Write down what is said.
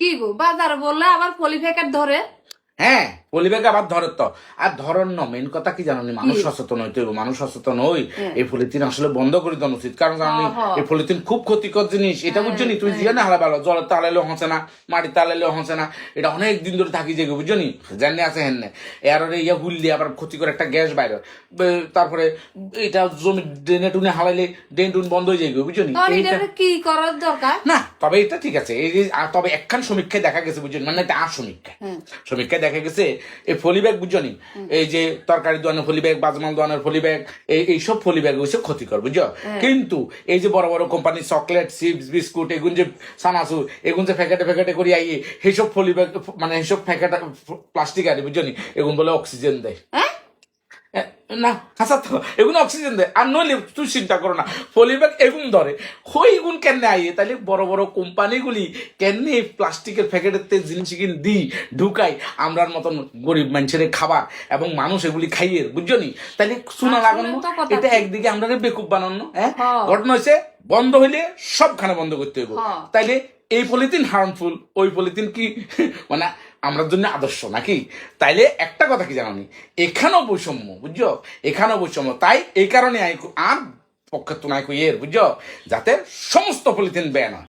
কি গো বাজার বললে আবার পলি প্যাকেট ধরে? হ্যাঁ, পলিব্যাগ আবার ধরে তো। আর ধরন ন, মেন কথা কি জানো, মানুষ সচেতন হইতে হইব। মানুষ সচেতন হই এই পলিথিন আসলে বন্ধ করে দেওয়া উচিত। কারণ জানি এই পলিথিন খুব ক্ষতিকর জিনিস, এটা বুঝছো নি? তুমি জিয়া না হালা ভালো, জলের তালাইলেও হসে না, মাটির তালাইলেও হসে না, এটা অনেক দিন ধরে থাকি যাবে, বুঝছো নি? জানি আছে হেন এর ইয়া হুল দিয়ে আবার ক্ষতিকর একটা গ্যাস বাইরে, তারপরে এটা জমি ড্রেনে টুনে হালাইলে ড্রেন টুন বন্ধ হয়ে যাবে, বুঝছো নি? কি করার দরকার না, তবে এটা ঠিক আছে। এই যে তবে একখান সমীক্ষায় দেখা গেছে, বুঝছেন, মানে এটা আর সমীক্ষায় দেখা গেছে এই ফলি ব্যাগ, বুঝছনি, এই যে তরকারি দোয়ানের ফলি ব্যাগ, বাজমাল দোয়ানের ফলি ব্যাগ, এইসব ফলি ব্যাগ হচ্ছে ক্ষতিকর, বুঝছো? কিন্তু এই যে বড় বড় কোম্পানি চকলেট, চিপস, বিস্কুট, এগুন যে সানাসু, এগুন যে প্যাকেটে প্যাকেটে করি আইয়ে সেইসব ফলি ব্যাগ, মানে এইসব প্যাকেট প্লাস্টিক আর, বুঝছনি, এগুন বলে অক্সিজেন দেয়। না হাসা তো, এগুলো অক্সিজেন দেয়। আর নইলে তুই চিন্তা করো না, পলিব্যাগ এগুন ধরে হই এগুন কেন আইয়ে, তাহলে বড় বড় কোম্পানিগুলি কেন এই প্লাস্টিকের প্যাকেটের জিনিস কিন দি ঢুকাই আমরার মতন গরিব মানুষের খাবার, এবং মানুষ এগুলি খাইয়ে, বুঝছো নি? তাহলে শোনা লাগানো, এটা একদিকে আমরা বেকুব বানানো। হ্যাঁ, ঘটনা হয়েছে বন্ধ হইলে সবখানে বন্ধ করতে হইব। তাইলে এই পলিথিন হার্মফুল, ওই পলিথিন কি মানে আমরার জন্য আদর্শ নাকি? তাইলে একটা কথা কি জানি, এখানেও বৈষম্য, বুঝছো? এখানেও বৈষম্য। তাই এই কারণে আর পক্ষে তো নাই কই এর, বুঝছো, যাতে সমস্ত পলিথিন ব্যান হয়।